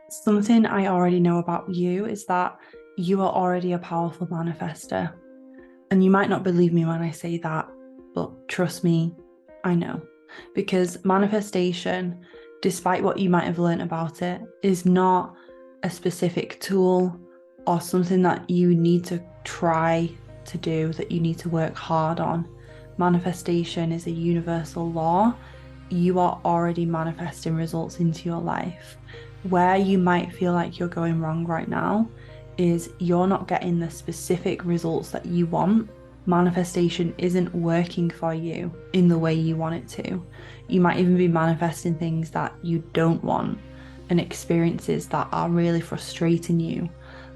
Something I already know about you is that you are already a powerful manifester. And you might not believe me when I say that, but trust me, I know. Because manifestation, despite what you might have learned about it, is not a specific tool or something that you need to try to do, that you need to work hard on. Manifestation is a universal law. You are already manifesting results into your life. Where you might feel like you're going wrong right now is you're not getting the specific results that you want. Manifestation isn't working for you in the way you want it to. You might even be manifesting things that you don't want and experiences that are really frustrating you,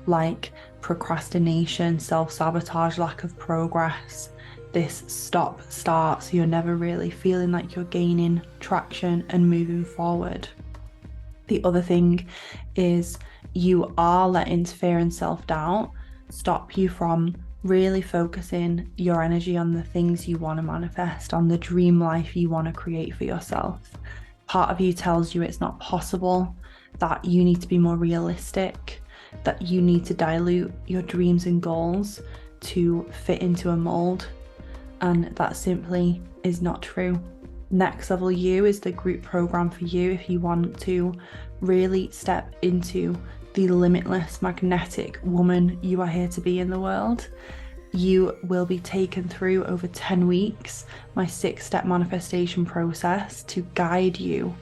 like procrastination, self-sabotage, lack of progress, this stop start, so you're never really feeling like you're gaining traction and moving forward. The other thing is you are letting fear and self-doubt stop you from really focusing your energy on the things you want to manifest, on the dream life you want to create for yourself. Part of you tells you it's not possible, that you need to be more realistic, that you need to dilute your dreams and goals to fit into a mold. And that simply is not true. Next Level You is the group program for you if you want to really step into the limitless, magnetic woman you are here to be in the world. You will be taken through over 10 weeks, my 6-step manifestation process to guide you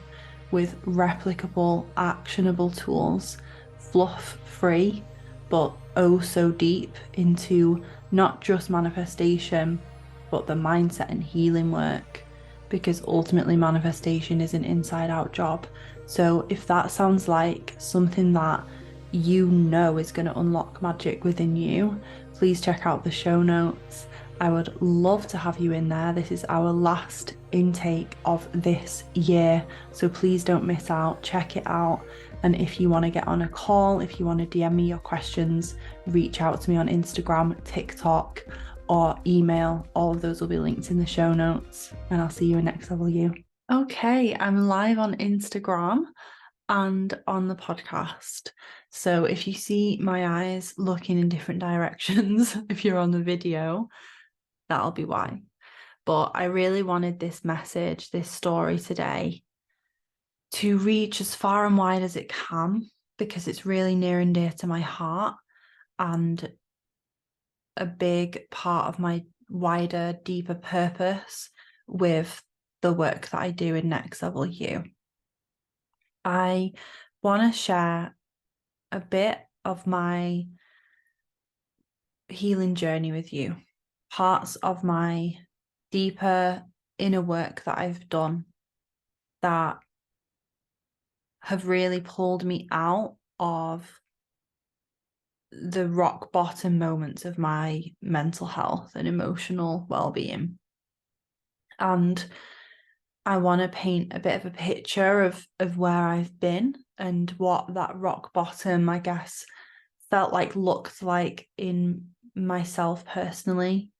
with replicable, actionable tools, fluff free, but oh so deep into not just manifestation, but the mindset and healing work, because ultimately manifestation is an inside out job. So if that sounds like something that you know is going to unlock magic within you, please check out the show notes. I would love to have you in there. This is our last intake of this year, so please don't miss out. Check it out. And if you want to get on a call, if you want to DM me your questions, reach out to me on Instagram, TikTok, or email. All of those will be linked in the show notes. And I'll see you in Next Level You. Okay, I'm live on Instagram and on the podcast. So if you see my eyes looking in different directions, if you're on the video, that'll be why. But I really wanted this message, this story today, to reach as far and wide as it can, because it's really near and dear to my heart and a big part of my wider, deeper purpose with the work that I do in Next Level You. I want to share a bit of my healing journey with you, parts of my deeper inner work that I've done that have really pulled me out of the rock bottom moments of my mental health and emotional well-being. And I want to paint a bit of a picture of where I've been and what that rock bottom, I guess, felt like, looked like in myself personally,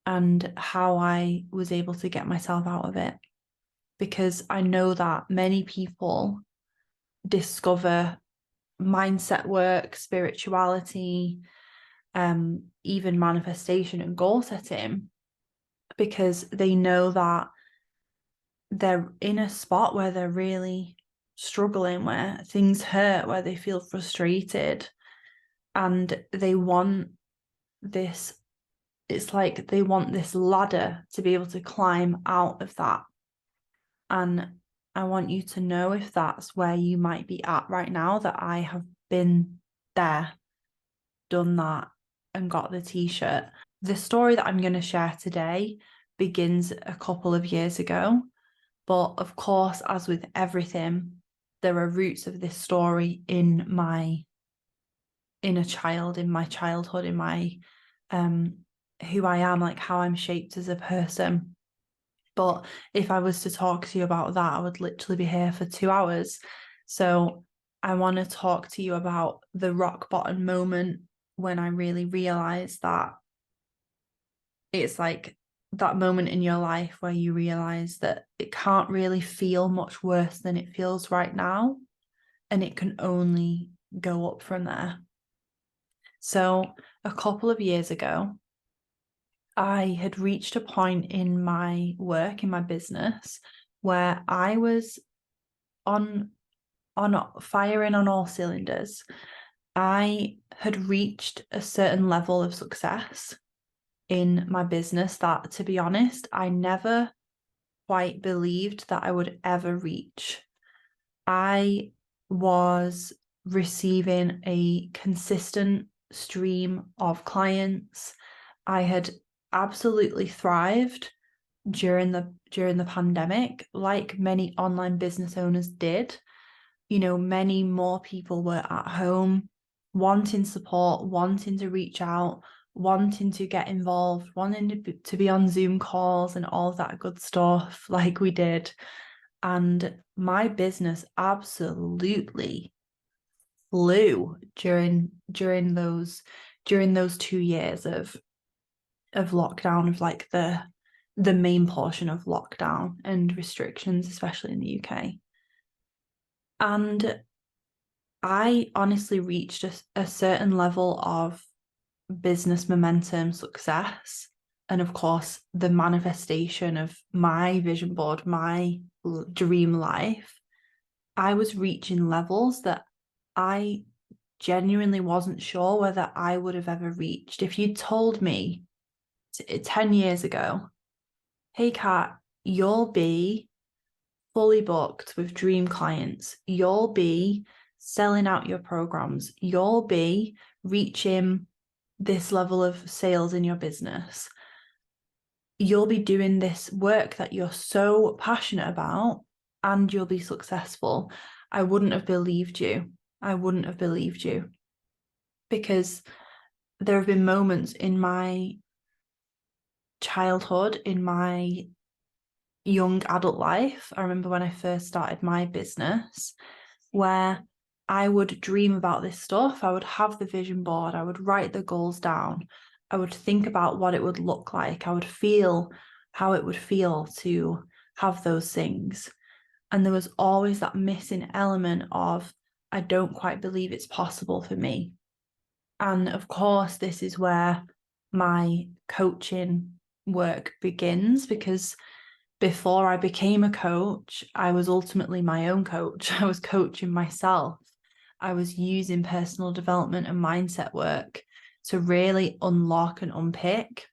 and how I was able to get myself out of it. Because I know that many people discover mindset work, spirituality, even manifestation and goal setting, because they know that they're in a spot where they're really struggling, where things hurt, where they feel frustrated, and they want this, it's like they want this ladder to be able to climb out of that. And I want you to know, if that's where you might be at right now, that I have been there, done that, and got the t-shirt. The story that I'm going to share today begins a couple of years ago. But of course, as with everything, there are roots of this story in my inner child, in my childhood, in my who I am, like how I'm shaped as a person. But if I was to talk to you about that, I would literally be here for 2 hours. So I want to talk to you about the rock bottom moment when I really realized that it's like that moment in your life where you realize that it can't really feel much worse than it feels right now. and it can only go up from there. So a couple of years ago, I had reached a point in my work, in my business, where I was on firing on all cylinders. I had reached a certain level of success in my business that, to be honest, I never quite believed that I would ever reach. I was receiving a consistent stream of clients. I had absolutely thrived during the pandemic, like many online business owners did. Many more people were at home, wanting support, wanting to reach out, wanting to get involved, wanting to be on Zoom calls and all that good stuff like we did. And my business absolutely flew during those 2 years of lockdown, of like the main portion of lockdown and restrictions, especially in the UK. And I honestly reached a certain level of business momentum, success, and of course, the manifestation of my vision board, my dream life. I was reaching levels that I genuinely wasn't sure whether I would have ever reached. If you told me 10 years ago, hey, Kat, you'll be fully booked with dream clients, you'll be selling out your programs, you'll be reaching this level of sales in your business, you'll be doing this work that you're so passionate about, and you'll be successful, I wouldn't have believed you. I wouldn't have believed you, because there have been moments in my childhood, in my young adult life. I remember when I first started my business, where I would dream about this stuff. I would have the vision board. I would write the goals down. I would think about what it would look like. I would feel how it would feel to have those things. And there was always that missing element of, I don't quite believe it's possible for me. And of course, this is where my coaching work begins, because before I became a coach, I was ultimately my own coach. I was coaching myself. I was using personal development and mindset work to really unlock and unpick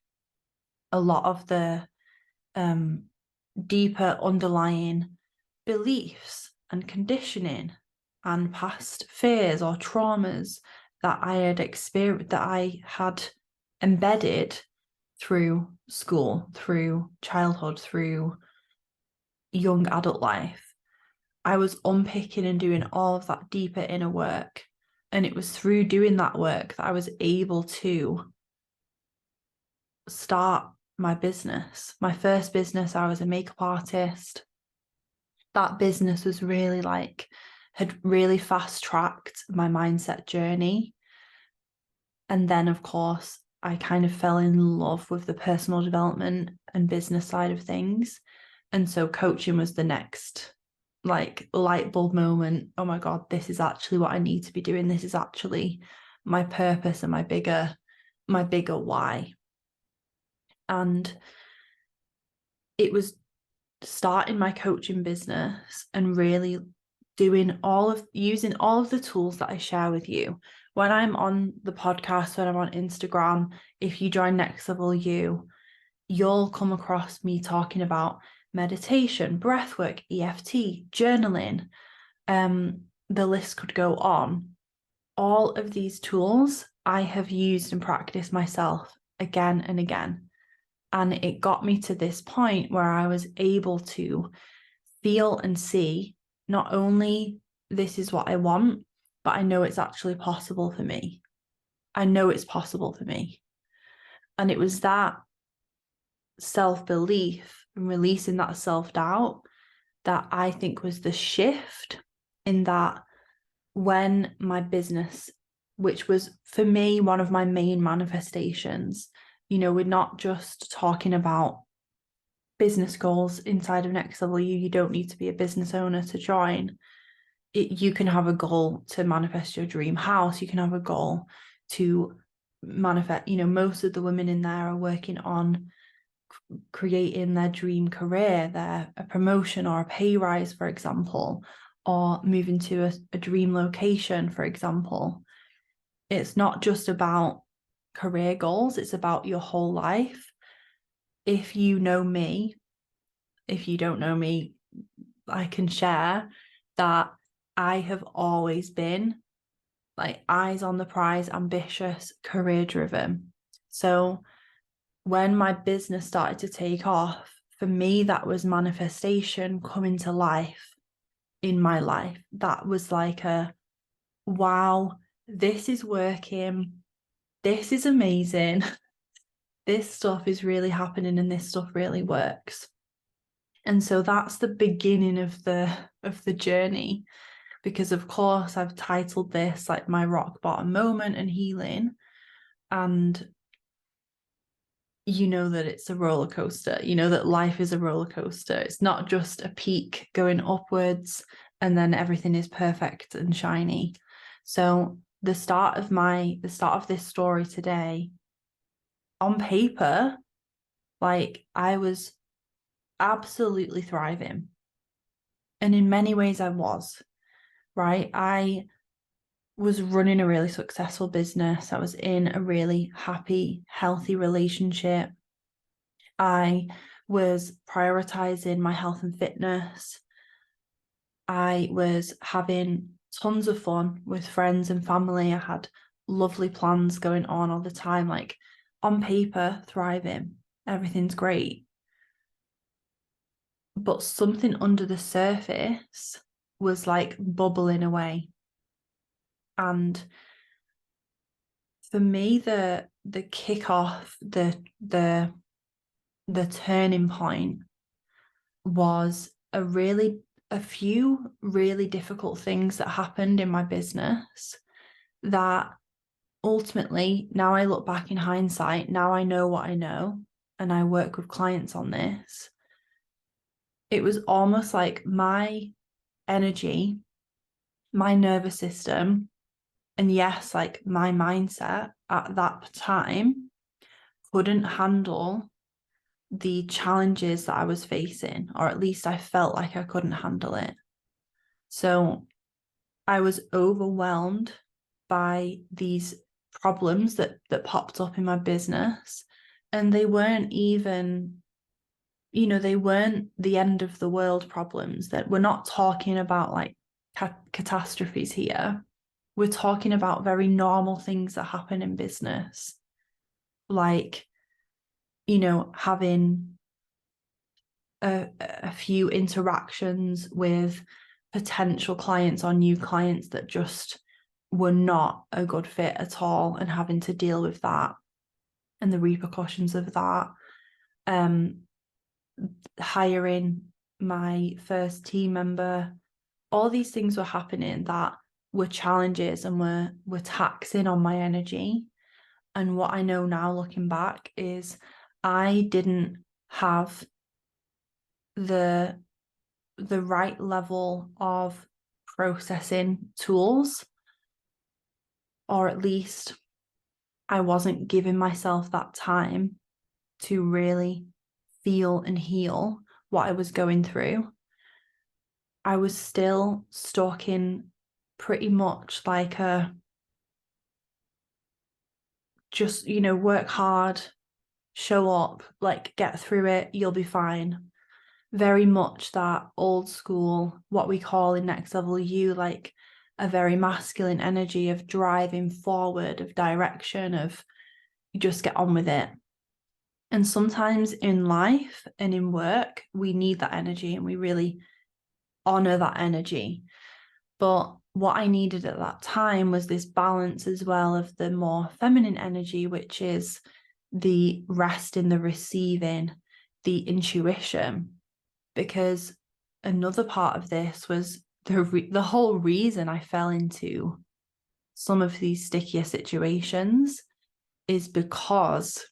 a lot of the deeper underlying beliefs and conditioning and past fears or traumas that I had experienced, that I had embedded through school, through childhood, through young adult life. I was unpicking and doing all of that deeper inner work. And it was through doing that work that I was able to start my business. My first business, I was a makeup artist. That business was really had really fast tracked my mindset journey. And then, of course, I kind of fell in love with the personal development and business side of things. And so coaching was the next light bulb moment. Oh my God, this is actually what I need to be doing. This is actually my purpose and my bigger why. And it was starting my coaching business and really using all of the tools that I share with you. When I'm on the podcast, when I'm on Instagram, if you join Next Level You, you'll come across me talking about meditation, breathwork, EFT, journaling. The list could go on. All of these tools I have used and practiced myself again and again. And it got me to this point where I was able to feel and see, not only this is what I want, but I know it's actually possible for me. I know it's possible for me. And it was that self-belief and releasing that self-doubt that I think was the shift, in that when my business, which was for me one of my main manifestations, we're not just talking about business goals inside of Next Level You. You don't need to be a business owner to join. you can have a goal to manifest your dream house. You can have a goal to manifest, most of the women in there are working on creating their dream career, a promotion or a pay rise, for example, or moving to a dream location, for example. It's not just about career goals, it's about your whole life. If you know me, if you don't know me, I can share that I have always been like eyes on the prize, ambitious, career driven. So when my business started to take off, for me, that was manifestation coming to life in my life. That was like wow, this is working. This is amazing. This stuff is really happening and this stuff really works. And so that's the beginning of the journey, because of course I've titled this like my rock bottom moment and healing. And you know that it's a roller coaster, that life is a roller coaster. It's not just a peak going upwards and then everything is perfect and shiny. So the start of this story today, on paper, like I was absolutely thriving. And in many ways I was, right? I was running a really successful business. I was in a really happy, healthy relationship. I was prioritizing my health and fitness. I was having tons of fun with friends and family. I had lovely plans going on all the time, like on paper, thriving. Everything's great. But something under the surface was like bubbling away. And for me, the kickoff, the turning point was a few really difficult things that happened in my business that ultimately, now I look back in hindsight, now I know what I know, and I work with clients on this. It was almost like my energy, my nervous system, and yes, like my mindset at that time couldn't handle the challenges that I was facing, or at least I felt like I couldn't handle it. So I was overwhelmed by these problems that popped up in my business, and they weren't even, they weren't the end of the world problems. That we're not talking about like catastrophes here. We're talking about very normal things that happen in business, like having a few interactions with potential clients or new clients that just were not a good fit at all, and having to deal with that and the repercussions of that. Hiring my first team member, all these things were happening that were challenges and were taxing on my energy. And what I know now looking back is I didn't have the right level of processing tools, or at least I wasn't giving myself that time to really feel and heal what I was going through. I was still stuck in pretty much like just, work hard, show up, like get through it, you'll be fine. Very much that old school, what we call in Next Level You, like a very masculine energy of driving forward, of direction, of you just get on with it. And sometimes in life and in work, we need that energy and we really honor that energy. But what I needed at that time was this balance as well of the more feminine energy, which is the rest in the receiving, the intuition. Because another part of this was the whole reason I fell into some of these stickier situations is because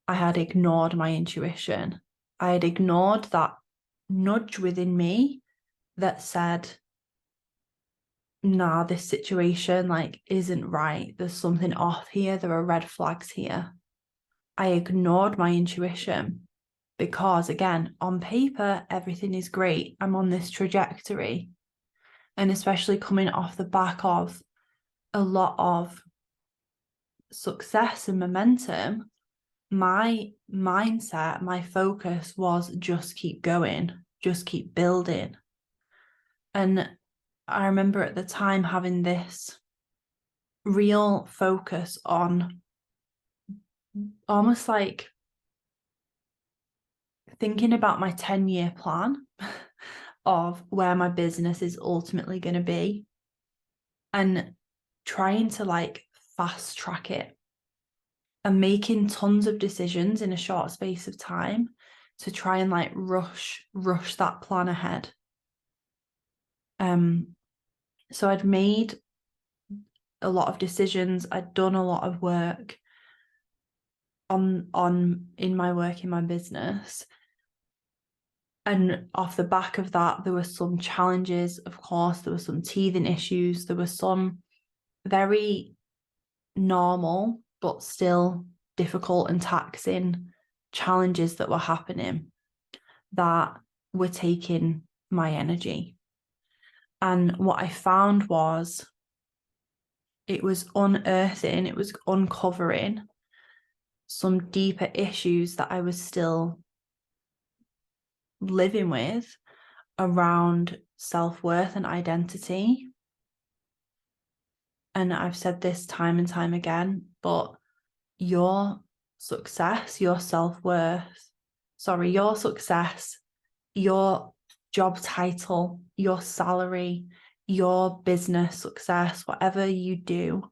I had ignored my intuition. I had ignored that nudge within me that said, nah, this situation like isn't right. There's something off here. There are red flags here. I ignored my intuition because, again, on paper, everything is great. I'm on this trajectory. And especially coming off the back of a lot of success and momentum, my mindset, my focus was just keep going, just keep building. And I remember at the time having this real focus on almost like thinking about my 10-year plan of where my business is ultimately going to be and trying to like fast track it and making tons of decisions in a short space of time to try and like rush that plan ahead. So I'd made a lot of decisions. I'd done a lot of work on in my work in my business. And off the back of that, there were some challenges, of course, there were some teething issues, there were some very normal, but still difficult and taxing challenges that were happening that were taking my energy. And what I found was it was unearthing, it was uncovering some deeper issues that I was still living with around self-worth and identity. And I've said this time and time again, but your success, your self-worth, your success, your job title, your salary, your business success, whatever you do,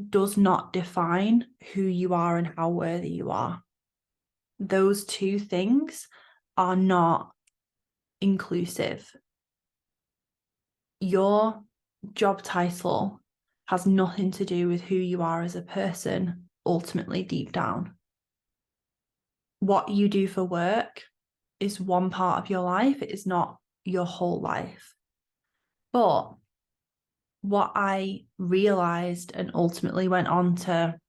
does not define who you are and how worthy you are. Those two things are not inclusive. Your job title has nothing to do with who you are as a person, ultimately, deep down. What you do for work is one part of your life. It is not your whole life. But what I realized and ultimately went on to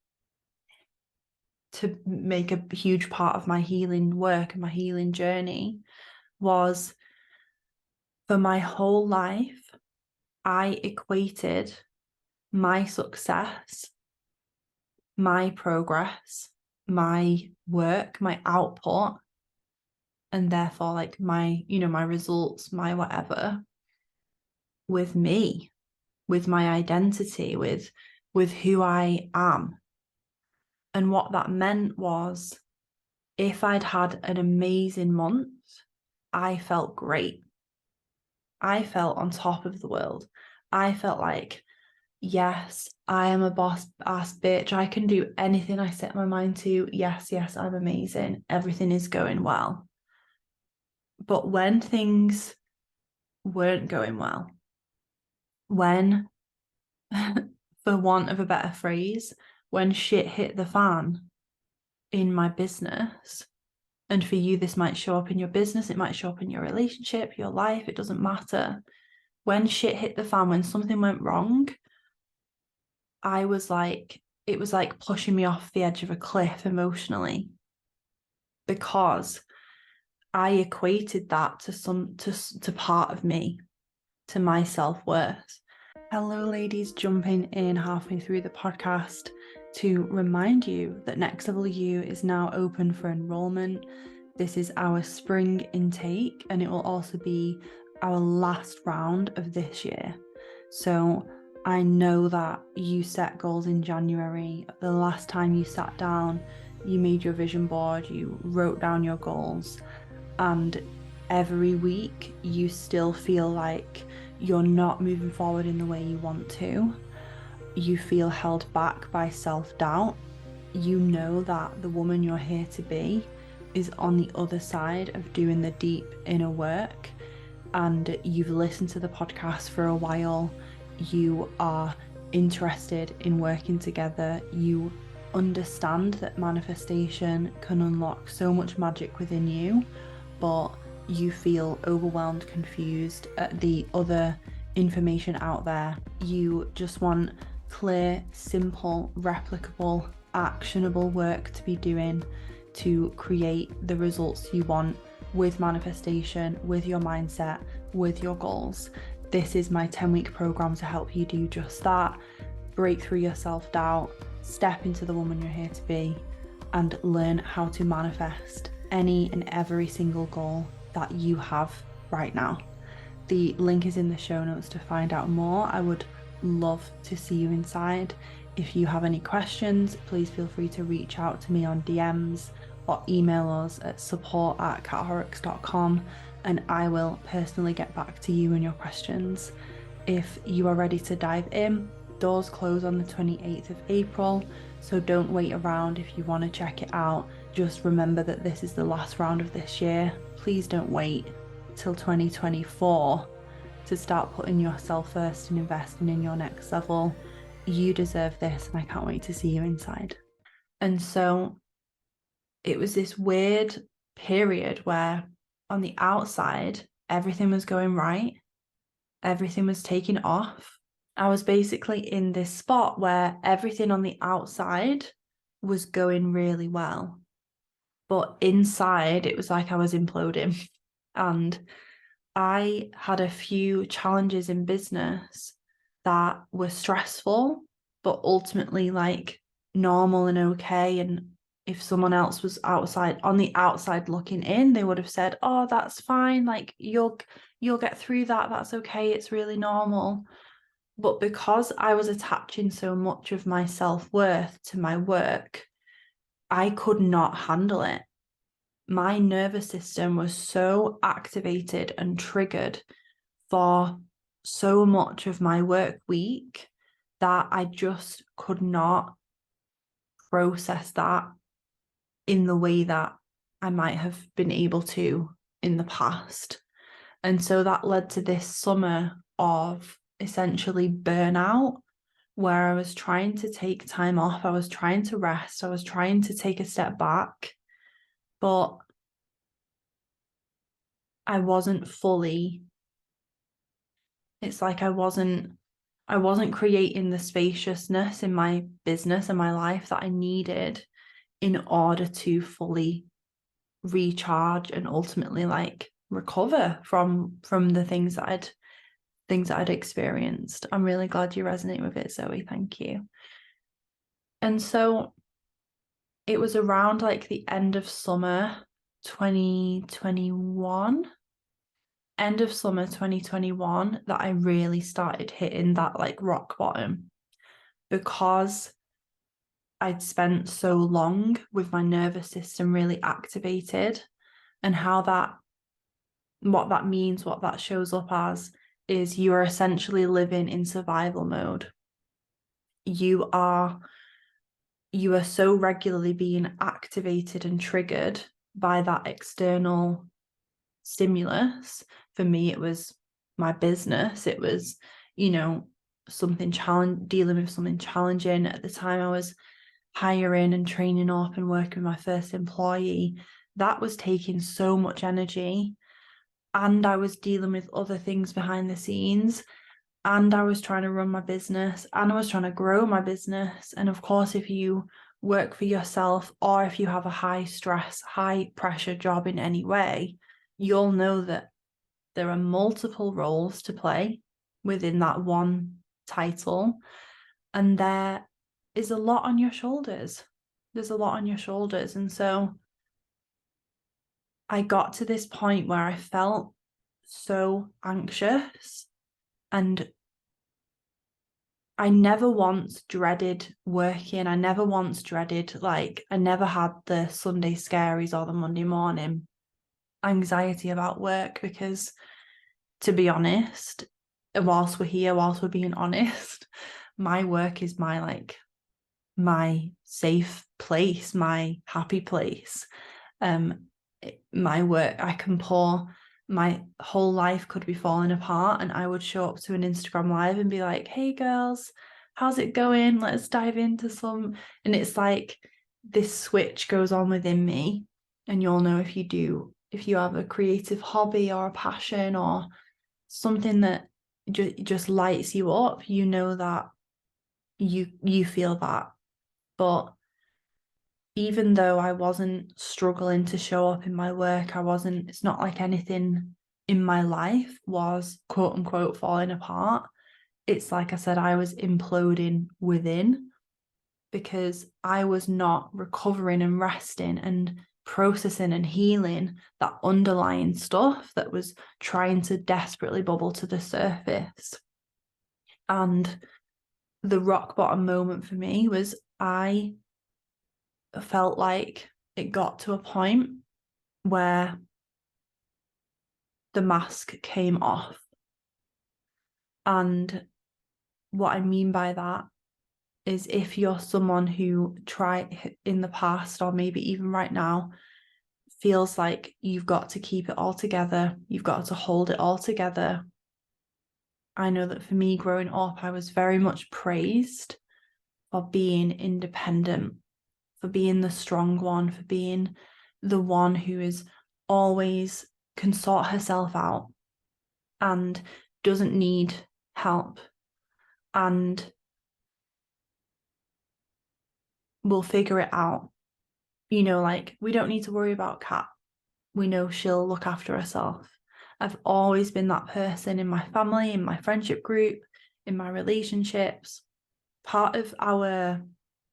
make a huge part of my healing work and my healing journey was, for my whole life, I equated my success, my progress, my work, my output, and therefore like my, my results, my whatever, with me, with my identity, with who I am. And what that meant was, if I'd had an amazing month, I felt great. I felt on top of the world. I felt like, yes, I am a boss ass bitch. I can do anything I set my mind to. Yes, I'm amazing. Everything is going well. But when things weren't going well, when, for want of a better phrase, when shit hit the fan in my business, and for you, this might show up in your business, it might show up in your relationship, your life, it doesn't matter. When shit hit the fan, when something went wrong, it was like pushing me off the edge of a cliff emotionally, because I equated that to part of me, to my self-worth. Hello, ladies, jumping in halfway through the podcast to remind you that Next Level You is now open for enrollment. This is our spring intake, and it will also be our last round of this year. So I know that you set goals in January. The last time you sat down, you made your vision board, you wrote down your goals, and every week you still feel like you're not moving forward in the way you want to. You feel held back by self-doubt. You know that the woman you're here to be is on the other side of doing the deep inner work, and you've listened to the podcast for a while. You are interested in working together. You understand that manifestation can unlock so much magic within you, but you feel overwhelmed, confused at the other information out there. You just want clear, simple, replicable, actionable work to be doing to create the results you want with manifestation, with your mindset, with your goals. This is my 10-week program to help you do just that. Break through your self-doubt, step into the woman you're here to be, and learn how to manifest any and every single goal that you have right now. The link is in the show notes to find out more. I would love to see you inside. If you have any questions, please feel free to reach out to me on DMs or email us at support@cathorrocks.com, and I will personally get back to you and your questions. If you are ready to dive in, doors close on the 28th of April, so don't wait around if you want to check it out. Just remember that this is the last round of this year. Please don't wait till 2024 to start putting yourself first and investing in your next level. You deserve this, and I can't wait to see you inside. And so it was this weird period where on the outside, everything was going right. Everything was taking off. I was basically in this spot where everything on the outside was going really well. But inside, it was like I was imploding. And I had a few challenges in business that were stressful, but ultimately like normal and okay. And if someone else was outside, on the outside looking in, they would have said, "Oh, that's fine. Like you'll get through that. That's okay. It's really normal." But because I was attaching so much of my self-worth to my work, I could not handle it. My nervous system was so activated and triggered for so much of my work week that I just could not process that in the way that I might have been able to in the past. And so that led to this summer of essentially burnout, where I was trying to take time off, I was trying to rest, I was trying to take a step back, but I wasn't fully, it's like I wasn't creating the spaciousness in my business and my life that I needed in order to fully recharge and ultimately like recover from the things that I'd experienced. I'm really glad you resonate with it, Zoe. Thank you. And so it was around like the end of summer 2021, that I really started hitting that like rock bottom, because I'd spent so long with my nervous system really activated, and what that means, what that shows up as, is you are essentially living in survival mode. You are so regularly being activated and triggered by that external stimulus. For me, it was my business. It was, dealing with something challenging. At the time, I was hiring and training up and working with my first employee. That was taking so much energy. And I was dealing with other things behind the scenes. And I was trying to run my business, and I was trying to grow my business. And of course, if you work for yourself, or if you have a high stress, high pressure job in any way, you'll know that there are multiple roles to play within that one title. And there is a lot on your shoulders. There's a lot on your shoulders. And so I got to this point where I felt so anxious, and I never once dreaded working. I never once dreaded, I never had the Sunday scaries or the Monday morning anxiety about work, because to be honest, whilst we're being honest, my work is my safe place, my happy place. My work, my whole life could be falling apart, and I would show up to an Instagram live and be like, "Hey girls, how's it going? Let's dive into some." And it's like this switch goes on within me. And you'll know if you have a creative hobby or a passion or something that just lights you up. You know that you feel that. But even though I wasn't struggling to show up in my work, it's not like anything in my life was quote unquote falling apart. It's like I said, I was imploding within because I was not recovering and resting and processing and healing that underlying stuff that was trying to desperately bubble to the surface. And the rock bottom moment for me was I felt like it got to a point where the mask came off. And what I mean by that is if you're someone who tried in the past or maybe even right now feels like you've got to keep it all together, you've got to hold it all together. I know that for me growing up, I was very much praised for being independent, for being the strong one, for being the one who is always can sort herself out and doesn't need help and will figure it out. You know, like we don't need to worry about Kat. We know she'll look after herself. I've always been that person in my family, in my friendship group, in my relationships. Part of our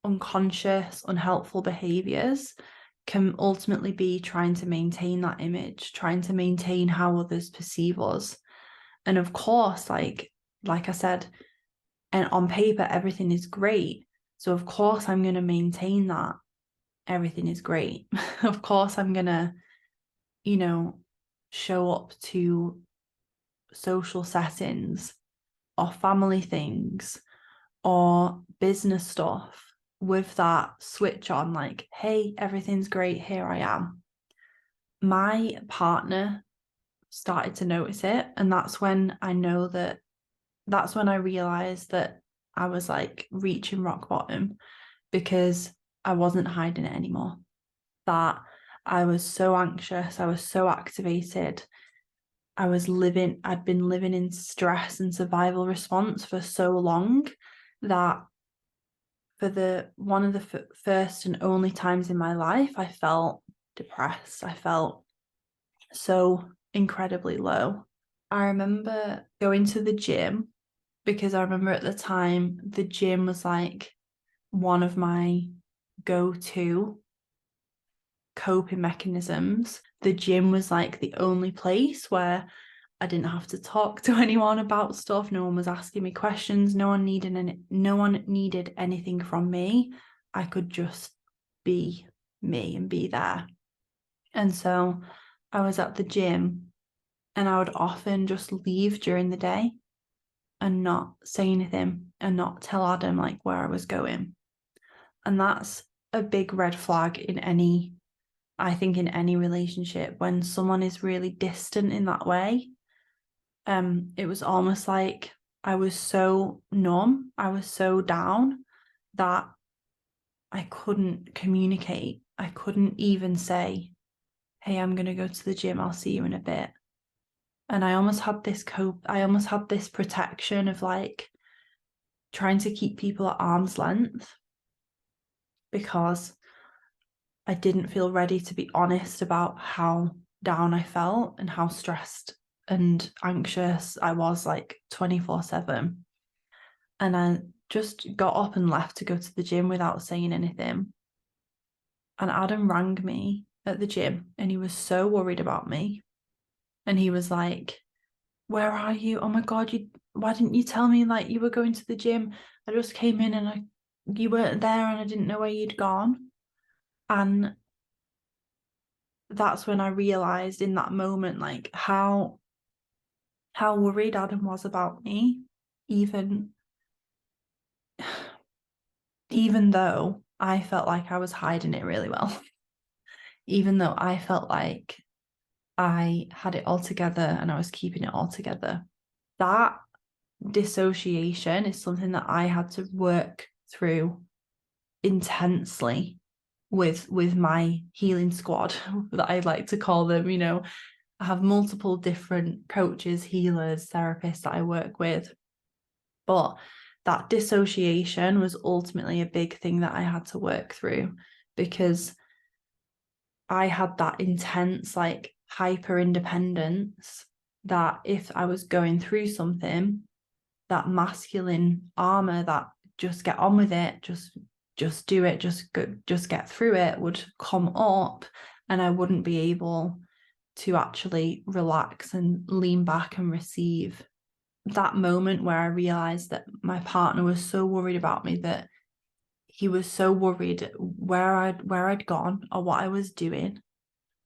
unconscious, unhelpful behaviors can ultimately be trying to maintain that image, trying to maintain how others perceive us. And of course, like I said, and on paper, everything is great. So of course I'm going to maintain that everything is great. Of course I'm going to, show up to social settings or family things or business stuff with that switch on, like, hey, everything's great, here I am. My partner started to notice it, and that's when I realized that I was like reaching rock bottom because I wasn't hiding it anymore. That I was so anxious, I was so activated. I'd been living in stress and survival response for so long that for one of the first and only times in my life, I felt depressed. I felt so incredibly low. I remember going to the gym because I remember at the time the gym was like one of my go-to coping mechanisms. The gym was like the only place where I didn't have to talk to anyone about stuff. No one was asking me questions. No one needed anything from me. I could just be me and be there. And so I was at the gym and I would often just leave during the day and not say anything and not tell Adam like where I was going. And that's a big red flag in any relationship when someone is really distant in that way. It was almost like I was so numb, I was so down that I couldn't communicate. I couldn't even say, hey, I'm going to go to the gym, I'll see you in a bit. And I almost had this protection of like trying to keep people at arm's length because I didn't feel ready to be honest about how down I felt and how stressed and anxious I was like 24/7. And I just got up and left to go to the gym without saying anything. And Adam rang me at the gym and he was so worried about me. And he was like, where are you? Oh my God, why didn't you tell me like you were going to the gym? I just came in and you weren't there and I didn't know where you'd gone. And that's when I realized in that moment, like how worried Adam was about me, even though I felt like I was hiding it really well, even though I felt like I had it all together and I was keeping it all together. That dissociation is something that I had to work through intensely with my healing squad that I like to call them, I have multiple different coaches, healers, therapists that I work with. But that dissociation was ultimately a big thing that I had to work through, because I had that intense, like, hyper independence that if I was going through something, that masculine armor, that just get on with it, just do it, just get through it, would come up, and I wouldn't be able to actually relax and lean back and receive. That moment where I realized that my partner was so worried about me, that he was so worried where I'd gone or what I was doing,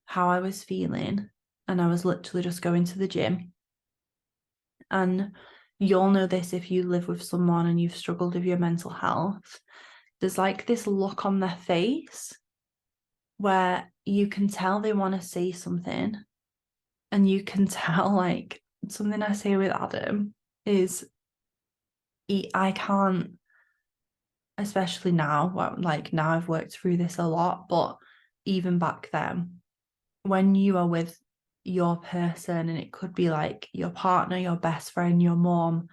how I was feeling, and I was literally just going to the gym. And you'll know this if you live with someone and you've struggled with your mental health. There's like this look on their face where you can tell they want to say something, and you can tell, like, something I say with Adam is, I can't, especially now, well, like now I've worked through this a lot, but even back then, when you are with your person, and it could be like your partner, your best friend, your mom,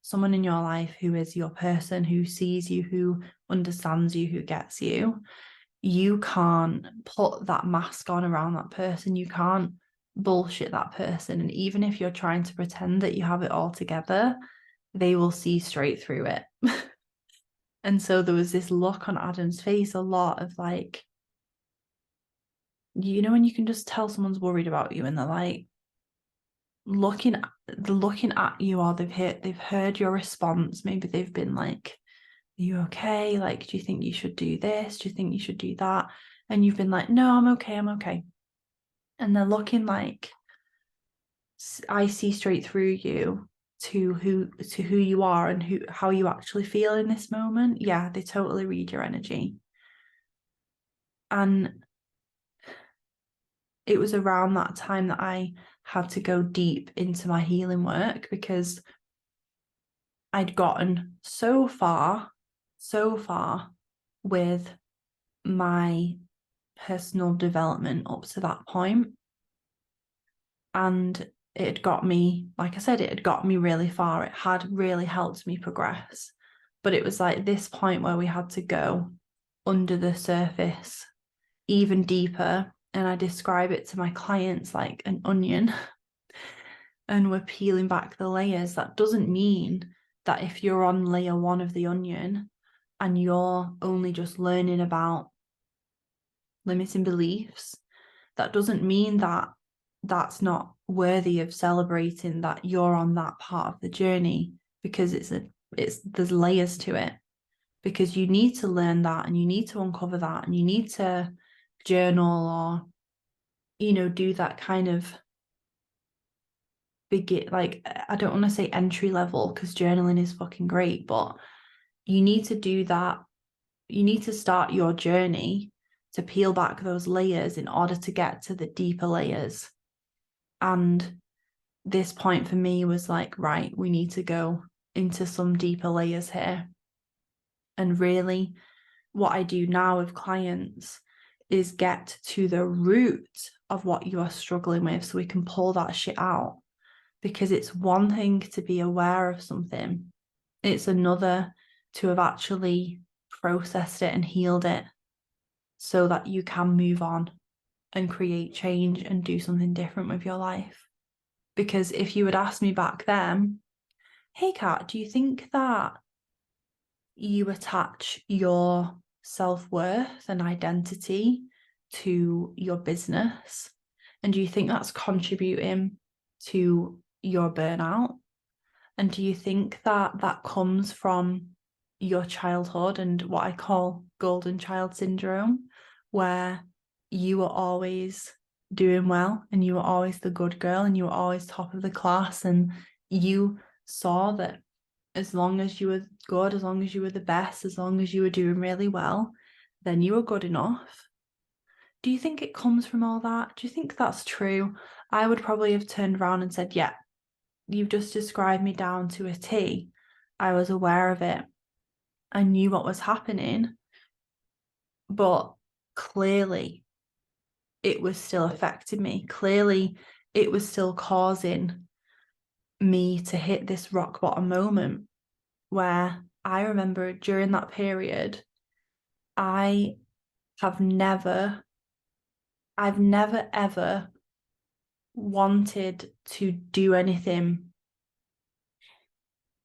someone in your life who is your person, who sees you, who understands you, who gets you, you can't put that mask on around that person. You can't bullshit that person. And even if you're trying to pretend that you have it all together, they will see straight through it. And so there was this look on Adam's face, a lot of like, when you can just tell someone's worried about you, and they're like looking at you, or they've heard your response. Maybe they've been like, are you okay? Like, do you think you should do this? Do you think you should do that? And you've been like, no, I'm okay. And they're looking like, I see straight through you to who you are and how you actually feel in this moment. Yeah, they totally read your energy. And it was around that time that I had to go deep into my healing work, because I'd gotten so far with my personal development up to that point. And it had got me, like I said, it had got me really far. It had really helped me progress. But it was like this point where we had to go under the surface even deeper. And I describe it to my clients like an onion. And we're peeling back the layers. That doesn't mean that if you're on layer 1 of the onion and you're only just learning about limiting beliefs, that doesn't mean that that's not worthy of celebrating, that you're on that part of the journey, because there's layers to it, because you need to learn that, and you need to uncover that, and you need to journal, or do that kind of like, I don't want to say entry level, because journaling is fucking great, but you need to do that. You need to start your journey to peel back those layers in order to get to the deeper layers. And this point for me was like, right, we need to go into some deeper layers here. And really, what I do now with clients is get to the root of what you are struggling with, so we can pull that shit out. Because it's one thing to be aware of something, it's another to have actually processed it and healed it, so that you can move on and create change and do something different with your life. Because if you had asked me back then, hey Kat, do you think that you attach your self-worth and identity to your business, and do you think that's contributing to your burnout? And do you think that that comes from your childhood and what I call golden child syndrome, where you were always doing well, and you were always the good girl, and you were always top of the class, and you saw that as long as you were good, as long as you were the best, as long as you were doing really well, then you were good enough? Do you think it comes from all that? Do you think that's true? I would probably have turned around and said, yeah, you've just described me down to a T. I was aware of it. I knew what was happening. But clearly, it was still affecting me. Clearly, it was still causing me to hit this rock bottom moment where I remember during that period, I have never, I've never ever wanted to do anything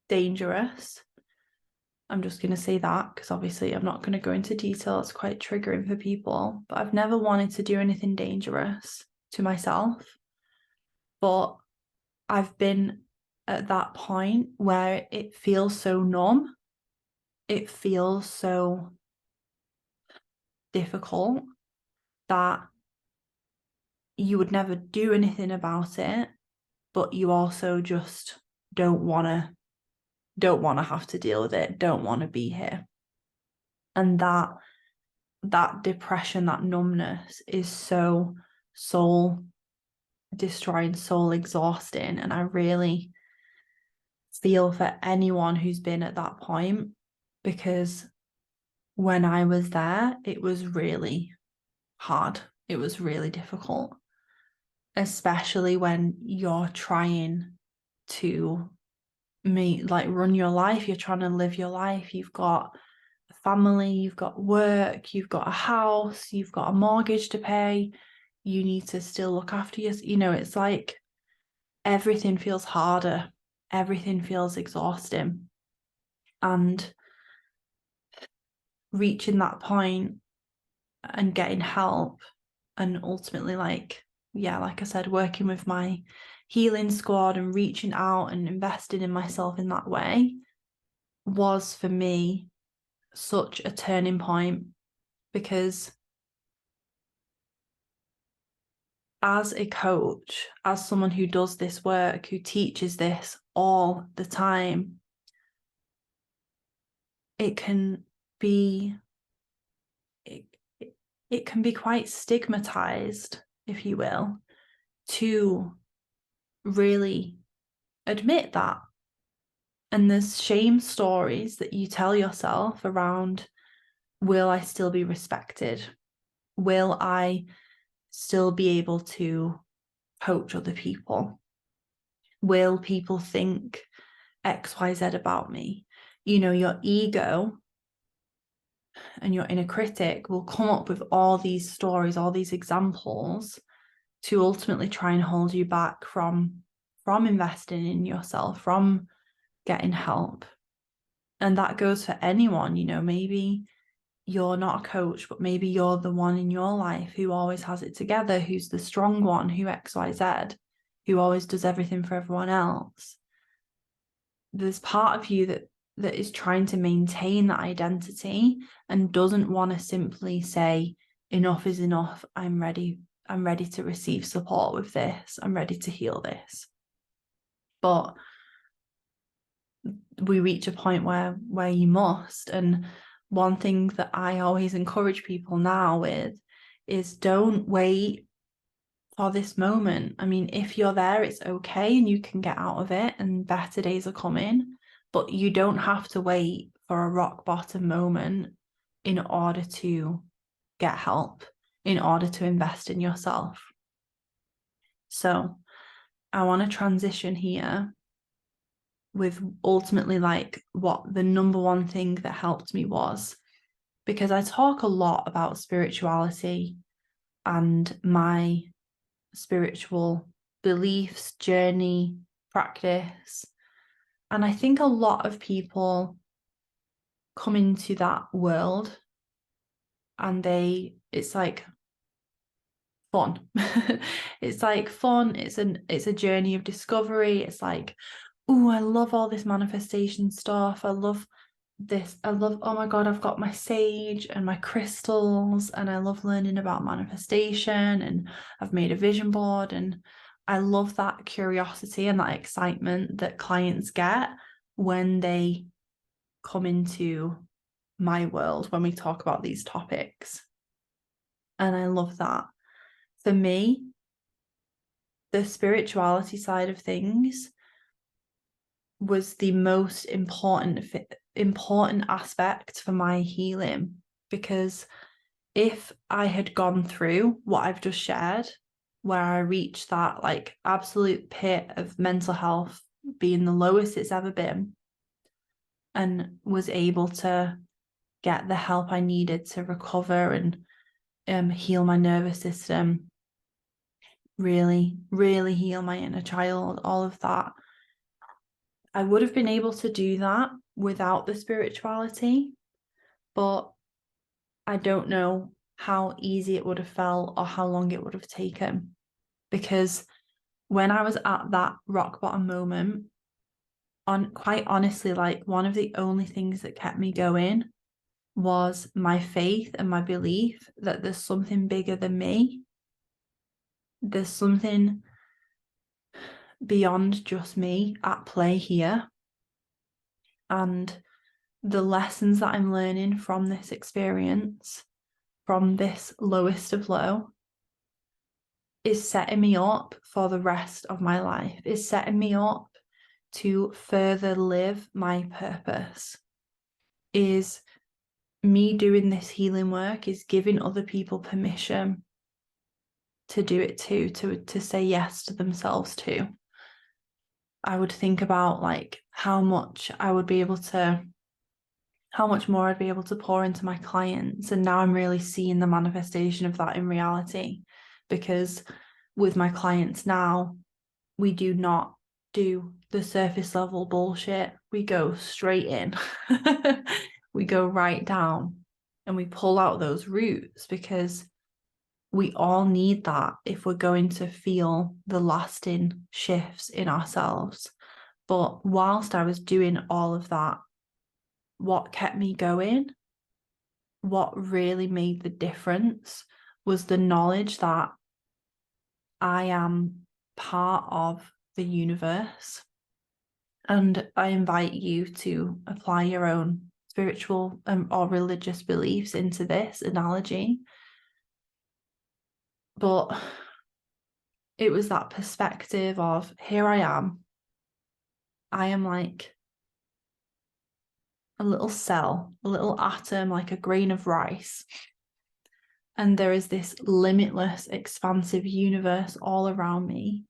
dangerous. I'm just going to say that because obviously I'm not going to go into detail. It's quite triggering for people, but I've never wanted to do anything dangerous to myself. But I've been at that point where it feels so numb. It feels so difficult that you would never do anything about it, but you also just don't want to have to deal with it, don't want to be here. And that depression, that numbness is so soul destroying, soul exhausting. And I really feel for anyone who's been at that point, because when I was there, it was really hard. It was really difficult, especially when you're trying to run your life. You're trying to live your life. You've got a family, you've got work, you've got a house, you've got a mortgage to pay. You need to still look after you. It's like everything feels harder. Everything feels exhausting. And reaching that point and getting help, and ultimately, like I said, working with my healing squad and reaching out and investing in myself in that way was for me such a turning point, because as a coach, as someone who does this work, who teaches this all the time, it can be it can be quite stigmatized, if you will, to really admit that. And there's shame stories that you tell yourself around, will I still be respected? Will I still be able to coach other people? Will people think XYZ about me? Your ego and your inner critic will come up with all these stories, all these examples to ultimately try and hold you back from investing in yourself, from getting help. And that goes for anyone. Maybe you're not a coach, but maybe you're the one in your life who always has it together, who's the strong one, who XYZ, who always does everything for everyone else. There's part of you that is trying to maintain that identity and doesn't want to simply say, enough is enough. I'm ready to receive support with this. I'm ready to heal this. But we reach a point where you must. And one thing that I always encourage people now with is, don't wait for this moment. I mean, if you're there, it's okay and you can get out of it and better days are coming, but you don't have to wait for a rock bottom moment in order to get help, in order to invest in yourself. So I want to transition here with ultimately like what the number one thing that helped me was, because I talk a lot about spirituality and my spiritual beliefs, journey, practice. And I think a lot of people come into that world and it's like fun. It's like fun. It's a journey of discovery. It's like, oh, I love all this manifestation stuff. I love this. Oh my God, I've got my sage and my crystals, and I love learning about manifestation, and I've made a vision board, and I love that curiosity and that excitement that clients get when they come into my world, when we talk about these topics. And I love that. For me, the spirituality side of things was the most important aspect for my healing, because if I had gone through what I've just shared, where I reached that like absolute pit of mental health being the lowest it's ever been, and was able to get the help I needed to recover and heal my nervous system, really, really heal my inner child, all of that. I would have been able to do that without the spirituality, but I don't know how easy it would have felt or how long it would have taken. Because when I was at that rock bottom moment, quite honestly, like one of the only things that kept me going was my faith and my belief that there's something bigger than me. There's something beyond just me at play here. And the lessons that I'm learning from this experience, from this lowest of low, is setting me up for the rest of my life, is setting me up to further live my purpose, is me doing this healing work, is giving other people permission to do it too, to say yes to themselves too. I would think about like how much more I'd be able to pour into my clients. And now I'm really seeing the manifestation of that in reality, because with my clients now, we do not do the surface level bullshit. We go straight in. We go right down and we pull out those roots, because we all need that if we're going to feel the lasting shifts in ourselves. But whilst I was doing all of that, what kept me going, what really made the difference, was the knowledge that I am part of the universe. And I invite you to apply your own spiritual or religious beliefs into this analogy. But it was that perspective of, here I am like a little cell, a little atom, like a grain of rice. And there is this limitless, expansive universe all around me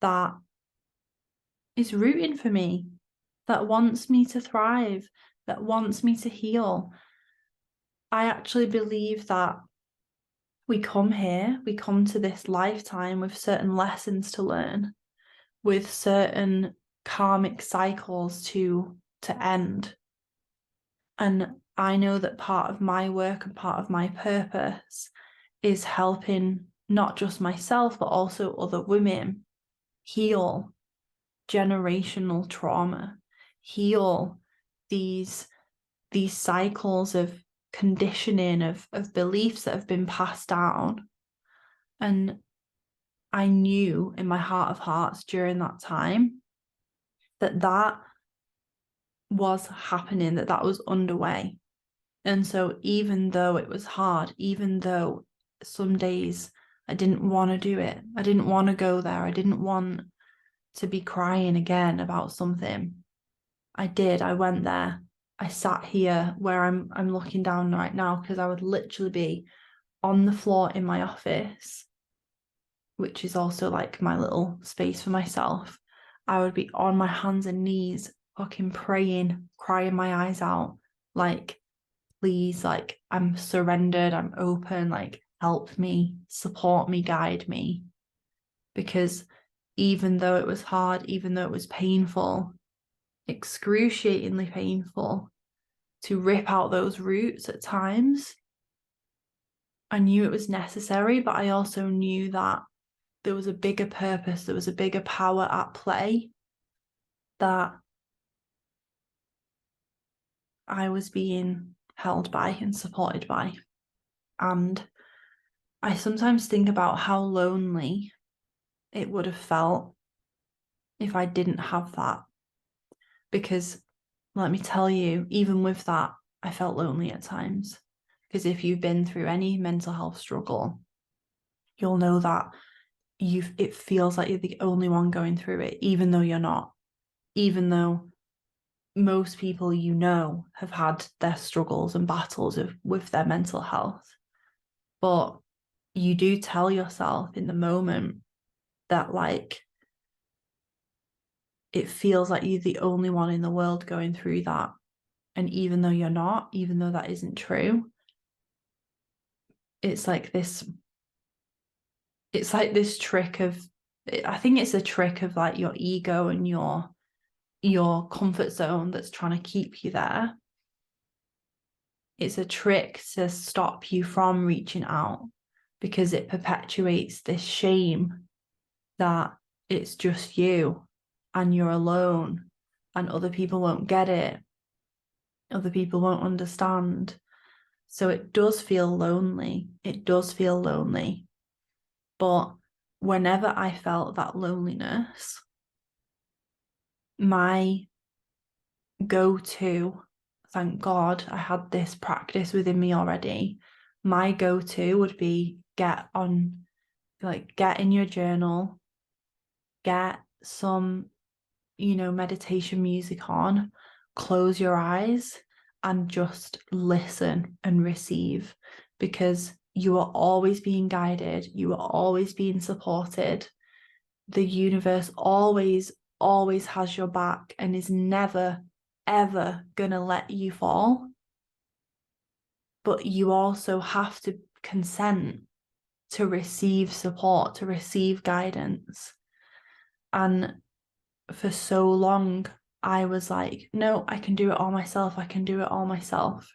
that is rooting for me, that wants me to thrive, that wants me to heal. I actually believe that we come to this lifetime with certain lessons to learn, with certain karmic cycles to end. And I know that part of my work and part of my purpose is helping not just myself, but also other women heal generational trauma, heal these cycles of conditioning, of beliefs that have been passed down. And I knew in my heart of hearts during that time that was happening, that was underway. And so even though it was hard, even though some days I didn't want to do it, I didn't want to go there, I didn't want to be crying again about something, I did. I went there. I sat here where I'm looking down right now, because I would literally be on the floor in my office, which is also like my little space for myself. I would be on my hands and knees, fucking praying, crying my eyes out, like, please, like, I'm surrendered, I'm open, like, help me, support me, guide me. Because even though it was hard, even though it was painful, excruciatingly painful, to rip out those roots at times, I knew it was necessary, but I also knew that there was a bigger purpose, there was a bigger power at play, that I was being held by and supported by. And I sometimes think about how lonely it would have felt if I didn't have that. Because let me tell you, even with that, I felt lonely at times. Because if you've been through any mental health struggle, you'll know that it feels like you're the only one going through it, even though you're not. Even though most people you know have had their struggles and battles with their mental health. But you do tell yourself in the moment that, like, it feels like you're the only one in the world going through that. And even though you're not, even though that isn't true, it's like this trick of, I think it's a trick of like your ego and your comfort zone that's trying to keep you there. It's a trick to stop you from reaching out, because it perpetuates this shame that it's just you and you're alone and other people won't get it. Other people won't understand. So it does feel lonely. It does feel lonely. But whenever I felt that loneliness, my go-to, thank God I had this practice within me already, my go-to would be get in your journal, get some, meditation music on, close your eyes and just listen and receive, because you are always being guided, you are always being supported. The universe always has your back and is never, ever gonna let you fall. But you also have to consent to receive support, to receive guidance. And for so long, I was like, no, I can do it all myself. I can do it all myself.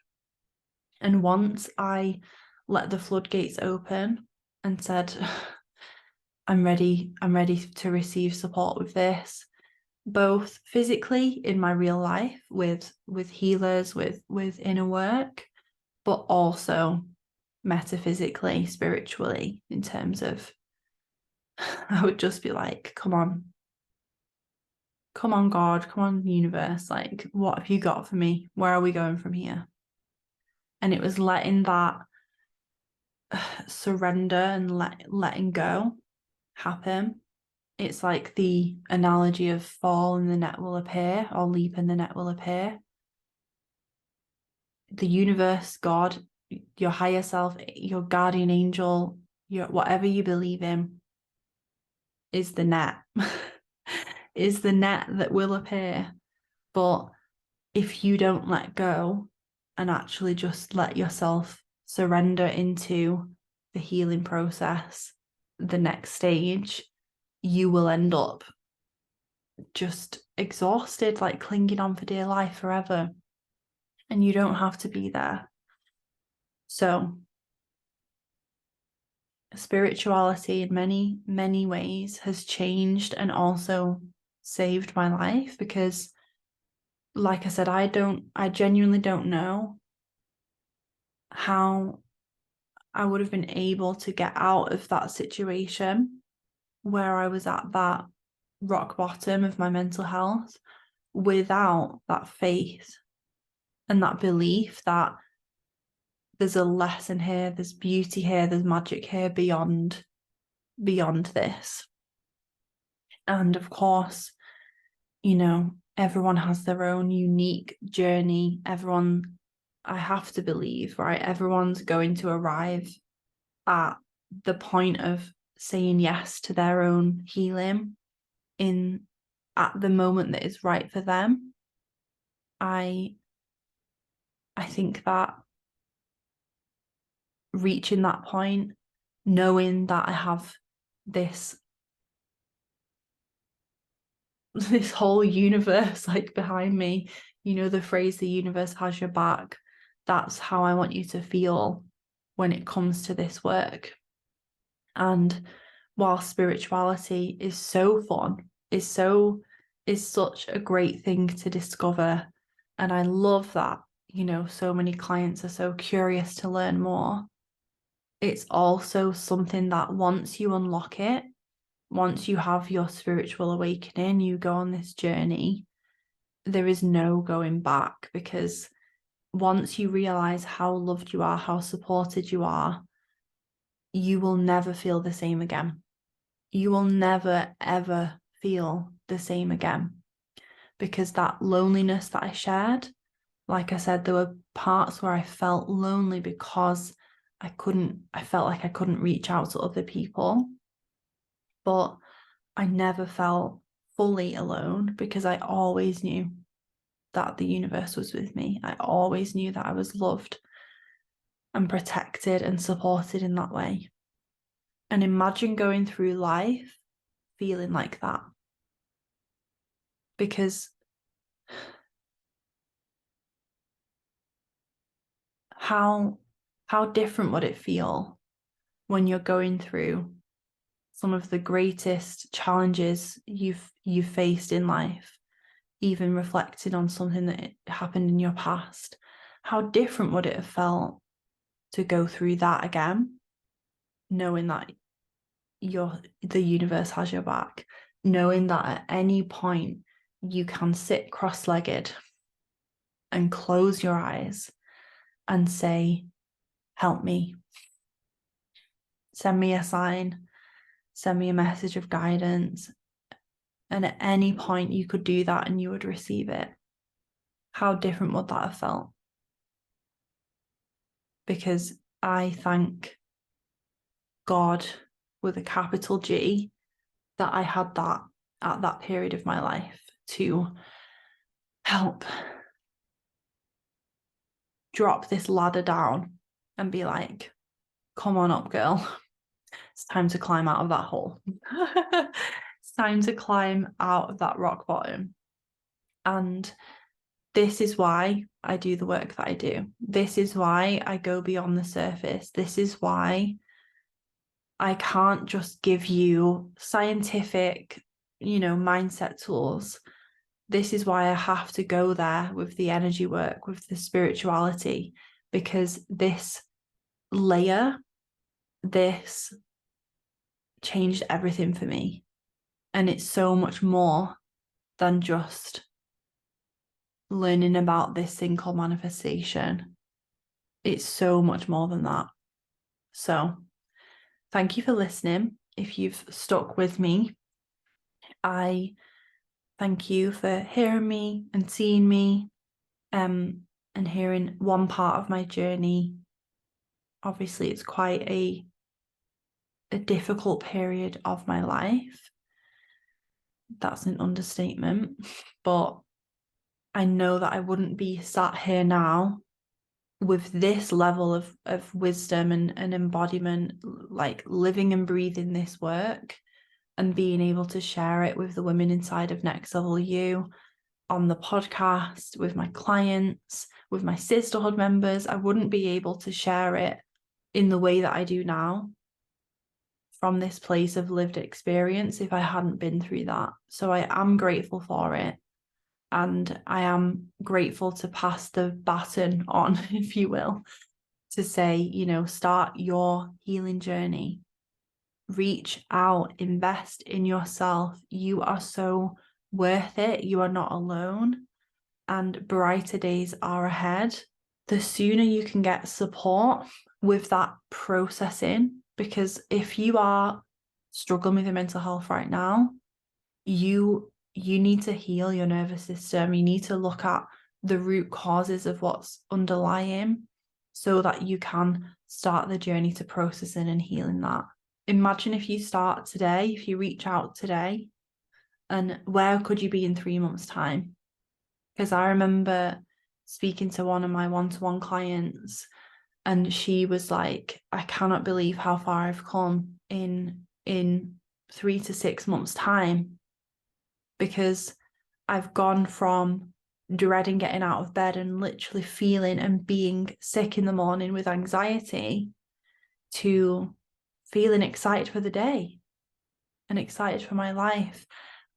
And once I let the floodgates open and said, I'm ready to receive support with this, both physically in my real life with healers, with inner work, but also metaphysically, spiritually, in terms of, I would just be like, come on, God, come on, universe, like, what have you got for me? Where are we going from here? And it was letting that surrender and letting go happen. It's like the analogy of fall and the net will appear, or leap and the net will appear. The universe, God, your higher self, your guardian angel, your whatever you believe in, is the net. Is the net that will appear. But if you don't let go and actually just let yourself surrender into the healing process, the next stage, you will end up just exhausted, like clinging on for dear life forever. And you don't have to be there. So spirituality in many, many ways has changed and also saved my life, because like I said, I genuinely don't know how I would have been able to get out of that situation where I was at that rock bottom of my mental health without that faith and that belief that there's a lesson here, there's beauty here, there's magic here beyond this. And of course, everyone has their own unique journey. Everyone, I have to believe, right? Everyone's going to arrive at the point of saying yes to their own healing at the moment that is right for them. I think that reaching that point, knowing that I have this whole universe like behind me, the phrase the universe has your back, that's how I want you to feel when it comes to this work. And while spirituality is so fun, is such a great thing to discover, and I love that, so many clients are so curious to learn more, it's also something that once you unlock it, once you have your spiritual awakening, you go on this journey, there is no going back, because once you realize how loved you are, how supported you are, you will never feel the same again. You will never, ever feel the same again. because that loneliness that I shared, like I said, there were parts where I felt lonely because I felt like I couldn't reach out to other people. But I never felt fully alone because I always knew that the universe was with me. I always knew that I was loved and protected and supported in that way. And imagine going through life feeling like that. Because how different would it feel when you're going through some of the greatest challenges you've faced in life, even reflecting on something that happened in your past? How different would it have felt to go through that again, knowing that the universe has your back, knowing that at any point you can sit cross-legged and close your eyes and say, help me, send me a sign, send me a message of guidance. And at any point you could do that and you would receive it. How different would that have felt? Because I thank God with a capital G that I had that at that period of my life to help drop this ladder down and be like, come on up, girl. It's time to climb out of that hole. It's time to climb out of that rock bottom. And this is why I do the work that I do. This is why I go beyond the surface. This is why I can't just give you scientific, mindset tools. This is why I have to go there with the energy work, with the spirituality, because this layer, this changed everything for me. And it's so much more than just learning about this thing called manifestation. It's so much more than that. So thank you for listening. If you've stuck with me, I thank you for hearing me and seeing me, and hearing one part of my journey. Obviously, it's quite a difficult period of my life. That's an understatement. But I know that I wouldn't be sat here now with this level of wisdom and embodiment, like living and breathing this work and being able to share it with the women inside of Next Level You on the podcast, with my clients, with my sisterhood members. I wouldn't be able to share it in the way that I do now from this place of lived experience if I hadn't been through that. So I am grateful for it. And I am grateful to pass the baton on, if you will, to say, start your healing journey. Reach out, invest in yourself. You are so worth it. You are not alone. And brighter days are ahead. The sooner you can get support with that processing, because if you are struggling with your mental health right now, you need to heal your nervous system. You need to look at the root causes of what's underlying so that you can start the journey to processing and healing that. Imagine if you start today, if you reach out today, and where could you be in 3 months' time? Because I remember speaking to one of my one-to-one clients, and she was like, I cannot believe how far I've come in 3 to 6 months' time, because I've gone from dreading getting out of bed and literally feeling and being sick in the morning with anxiety to feeling excited for the day and excited for my life.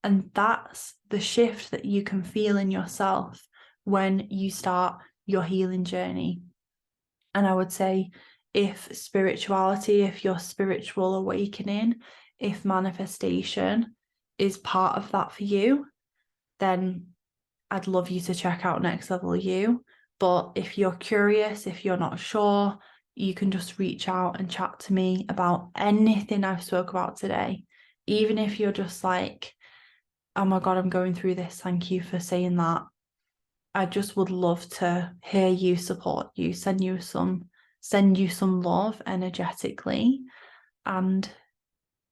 And that's the shift that you can feel in yourself when you start your healing journey. And I would say, if spirituality, if your spiritual awakening, if manifestation is part of that for you, then I'd love you to check out Next Level You. But if you're curious, if you're not sure, you can just reach out and chat to me about anything I've spoke about today. Even if you're just like, oh my God, I'm going through this. Thank you for saying that. I just would love to hear you, support you, send you some love energetically. And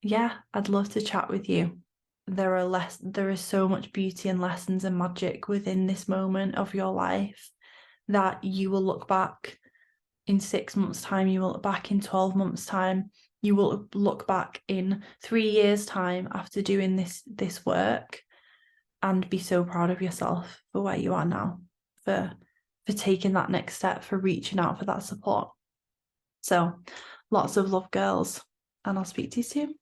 yeah, I'd love to chat with you. There is so much beauty and lessons and magic within this moment of your life that you will look back in 6 months' time, you will look back in 12 months' time, you will look back in 3 years' time after doing this work and be so proud of yourself for where you are now, for taking that next step, for reaching out for that support. So lots of love, girls, and I'll speak to you soon.